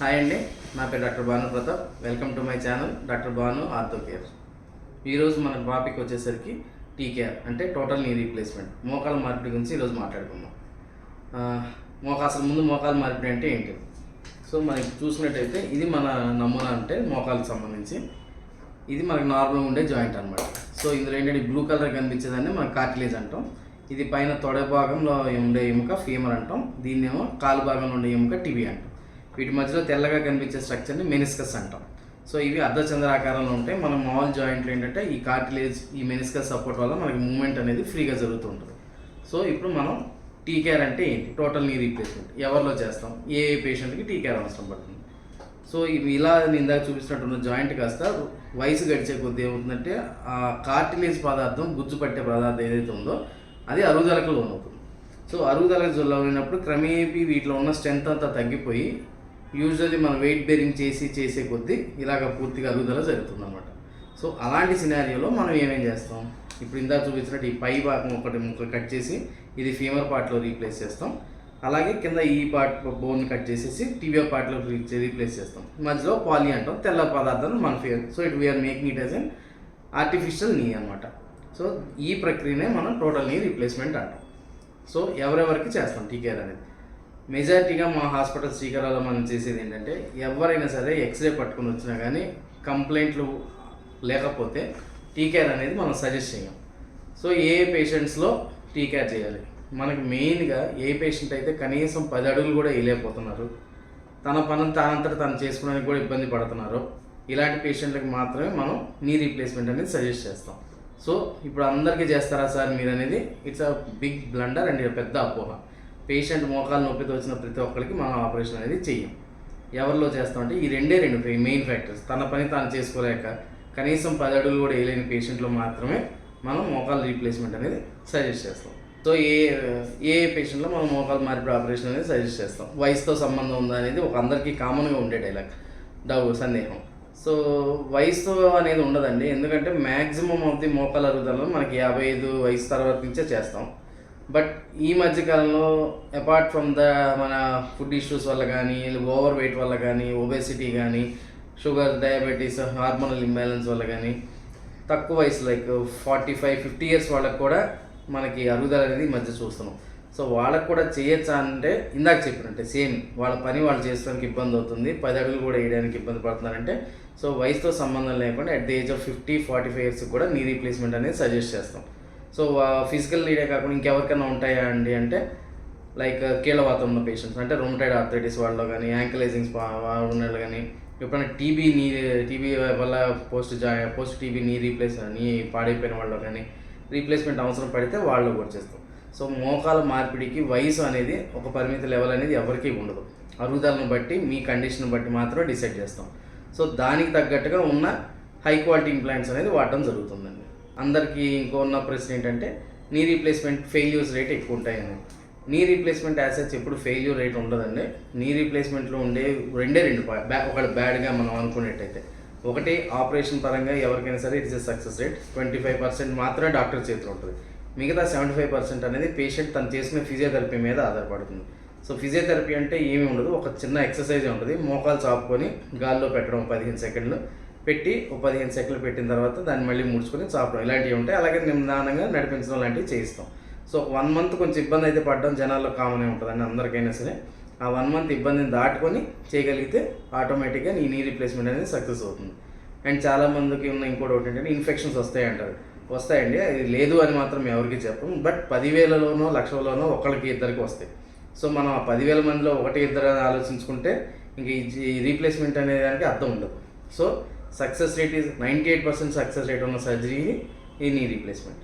Hi అండి, నా పేరు doctor Bhanu Pratap. Welcome to my channel doctor Bhanu ortho care. ఈరోజు మన టాపిక్ వచ్చేసరికి టీకేఆర్ అంటే టోటల్ నీ రీప్లేస్మెంట్, మోకాల మార్పిడి గురించి ఈరోజు మాట్లాడుకుందాం. అసలు ముందు మోకాల మార్పిడి అంటే ఏంటి? సో మనకి చూసినట్టయితే ఇది మన నమూనా అంటే మోకాలకు సంబంధించి ఇది మనకి నార్మల్గా ఉండే జాయింట్ అనమాట. సో ఇందులో ఏంటంటే బ్లూ కలర్ కనిపించేదాన్ని మనం కార్టిలేజ్ అంటాం. ఇది పైన తొడ భాగంలో ఉండే ఎముక ఫీమర్ అంటాం. దీన్నేమో కాలు భాగంలో ఉండే ఎముక టిబి అంటాం. వీటి మధ్యలో తెల్లగా కనిపించే స్ట్రక్చర్ని మెనిస్కస్ అంటాం. సో ఇవి అర్ధచంద్రాకారంలో ఉంటాయి. మన మామూలు జాయింట్లు ఏంటంటే ఈ కార్టిలేజ్ ఈ మెనిస్కస్ సపోర్ట్ వల్ల మనకి మూవ్మెంట్ అనేది ఫ్రీగా జరుగుతుంటుంది. సో ఇప్పుడు మనం టీకేఆర్ అంటే ఏంటి, టోటల్ నీ రీప్లేస్మెంట్ ఎవరిలో చేస్తాం, ఏ పేషెంట్కి టీకేఆర్ అవసరం పడుతుంది. సో ఇవి ఇలా ఇందాక చూపిస్తున్నట్టున్న జాయింట్ కాస్త వయసు గడిచే కొద్దీ ఏమవుతుందంటే ఆ కార్టిలేజ్ పదార్థం గుజ్జు పట్టే పదార్థం ఏదైతే ఉందో అది అరుగుదలకు లోనవుతుంది. సో అరుగుదలకు లోనైనప్పుడు క్రమేపీ వీటిలో ఉన్న స్ట్రెంత్ అంతా తగ్గిపోయి యూజువల్లీ మనం వెయిట్ బేరింగ్ చేసే కొద్దీ ఇలాగ పూర్తిగా అరుగుదల జరుగుతుంది అనమాట. సో అలాంటి సినారియోలో మనం ఏమేం చేస్తాం, ఇప్పుడు ఇందాక చూపించినట్టు ఈ పై భాగం ముక్క కట్ చేసి ఇది ఫీమర్ పార్ట్లో రీప్లేస్ చేస్తాం. అలాగే కింద ఈ పార్ట్ బోన్ కట్ చేసేసి టిబియా పార్ట్లో రీప్లేస్ చేస్తాం. మధ్యలో పాలీ అంటాం, తెల్ల పదార్థాలు మన ఫేర్. So it we're making it as an artificial knee అనమాట. సో ఈ ప్రక్రియనే మనం టోటల్ నీ రీప్లేస్మెంట్ అంటాం. సో ఎవరెవరికి చేస్తాం టీకేఆర్ అనేది? మెజారిటీగా మా హాస్పిటల్ శ్రీకారాలో మనం చేసేది ఏంటంటే ఎవరైనా సరే ఎక్స్రే పట్టుకుని వచ్చినా కానీ కంప్లైంట్లు లేకపోతే టీకేఆర్ అనేది మనం సజెస్ట్ చేయం. సో ఏ పేషెంట్స్లో టీకేఆర్ చేయాలి, మనకి మెయిన్గా ఏ పేషెంట్ అయితే కనీసం 10 అడుగులు కూడా వేయలేకపోతున్నారు, తన పని తానంతట తను చేసుకోవడానికి కూడా ఇబ్బంది పడుతున్నారు, ఇలాంటి పేషెంట్లకు మాత్రమే మనం నీ రీప్లేస్మెంట్ అనేది సజెస్ట్ చేస్తాం. సో ఇప్పుడు అందరికీ చేస్తారా సార్ మీరు అనేది it's a big blunder and పెద్ద అపోహ. పేషెంట్ మోకాలు నొప్పితో వచ్చిన ప్రతి ఒక్కరికి మనం ఆపరేషన్ అనేది చెయ్యం. ఎవరిలో చేస్తామంటే ఈ రెండు మెయిన్ ఫ్యాక్టర్స్, తన పని తాను చేసుకోలేక కనీసం 10 అడుగులు కూడా వేయలేని పేషెంట్లో మాత్రమే మనం మోకాలు రీప్లేస్మెంట్ అనేది సజెస్ట్ చేస్తాం. సో ఏ పేషెంట్లో మనం మోకాలు మార్పిడి ఆపరేషన్ అనేది సజెస్ట్ చేస్తాం. వయసుతో సంబంధం ఉందా అనేది ఒక అందరికీ కామన్గా ఉండే సందేహం. సో వయసుతో అనేది ఉండదండి, ఎందుకంటే మ్యాక్సిమం ఆఫ్ ది మోకాల అరుగుదలలో మనకి 55 వయసు తర్వాత నుంచే చేస్తాం. బట్ ఈ మధ్యకాలంలో అపార్ట్ ఫ్రమ్ మన ఫుడ్ ఇష్యూస్ వల్ల కానీ, ఓవర్ వెయిట్ వల్ల కానీ, ఒబేసిటీ కానీ, షుగర్, డయాబెటీస్, హార్మోనల్ ఇంబ్యాలెన్స్ వల్ల కానీ తక్కువ వయసు లైక్ 45-50 ఇయర్స్ వాళ్ళకి కూడా మనకి అరుగుదల అనేది ఈ మధ్య చూస్తున్నాం. సో వాళ్ళకు కూడా చేయొచ్చా అంటే ఇందాక చెప్పినట్టే సేమ్ వాళ్ళ పని వాళ్ళు చేసుకోవడానికి ఇబ్బంది అవుతుంది, 10 అడుగులు కూడా వేయడానికి ఇబ్బంది పడుతున్నారంటే సో వయసుతో సంబంధం లేకుండా at the age of 50-45 years కూడా నీ రీప్లేస్మెంట్ అనేది సజెస్ట్ చేస్తాం. సో ఫిజికల్ నీడే కాకుండా ఇంకెవరికైనా ఉంటాయా అండి అంటే లైక్ కీళ్ళవాతం ఉన్న పేషెంట్స్ అంటే రొమటైడ్ ఆర్థరైటిస్ వాళ్ళలో కానీ, యాంకలైజింగ్స్ ఉన్న కానీ, ఎప్పుడైనా టీబీ వల్ల పోస్ట్ టీబీ నీ పాడైపోయిన వాళ్ళు కానీ రీప్లేస్మెంట్ అవసరం పడితే వాళ్ళు కూడా చేస్తాం. సో మోకాల మార్పిడికి వయసు అనేది ఒక పరిమిత లెవెల్ అనేది ఎవరికీ ఉండదు, అరుగుదలను బట్టి మీ కండిషన్ బట్టి మాత్రమే డిసైడ్ చేస్తాం. సో దానికి తగ్గట్టుగా ఉన్న హై క్వాలిటీ ఇంప్లాంట్స్ అనేది వాడటం జరుగుతుందండి. అందరికీ ఇంకో ఉన్న ప్రశ్న ఏంటంటే నీ రీప్లేస్మెంట్ ఫెయిల్యూర్స్ రేట్ ఎక్కువ ఉంటాయని. నీ రీప్లేస్మెంట్ యాసెట్స్ ఎప్పుడు ఫెయిల్యూర్ రేట్ ఉండదండి. నీ రీప్లేస్మెంట్లో ఉండే రెండు ఒకటి బ్యాడ్గా మనం అనుకునేట్టయితే, ఒకటి ఆపరేషన్ పరంగా ఎవరికైనా సరే ఇట్స్ ఎ సక్సెస్ రేట్ 25% మాత్రమే డాక్టర్ చేతిలో ఉంటుంది. మిగతా 75% అనేది పేషెంట్ తను చేసుకునే ఫిజియోథెరపీ మీద ఆధారపడుతుంది. సో ఫిజియోథెరపీ అంటే ఏమీ ఉండదు, ఒక చిన్న ఎక్సర్సైజ్ ఉంటుంది. మోకాలు చాపుకొని గాల్లో పెట్టడం 15 సెకండ్లు పెట్టి 15 సెకండ్లు పెట్టిన తర్వాత దాన్ని మళ్ళీ ముడుచుకొని చాపడం, ఇలాంటివి ఉంటాయి. అలాగే నిదానంగా నడిపించడం లాంటివి చేయిస్తాం. సో 1 మంత్ కొంచెం ఇబ్బంది అయితే పడడం జనాల్లో కామనే ఉంటుందండి, అందరికైనా సరే. ఆ 1 మంత్ ఇబ్బందిని దాటుకొని చేయగలిగితే ఆటోమేటిక్గా నీ రీప్లేస్మెంట్ అనేది సక్సెస్ అవుతుంది. అండ్ చాలామందికి ఉన్న ఇంకోటి ఏంటంటే ఇన్ఫెక్షన్స్ వస్తాయంటారు. వస్తాయండి, అది లేదు అని మాత్రం ఎవరికి చెప్పం. బట్ 10,000లోనో 1,00,000లోనో ఒకరికి ఇద్దరికి వస్తాయి. సో మనం ఆ 10,000 మందిలో 1-2 ఆలోచించుకుంటే ఇంక ఈ రీప్లేస్మెంట్ అనే దానికి అర్థం ఉండదు. So success rate is 98% success rate ఉన్న సర్జరీ ఈ నీ రీప్లేస్మెంట్.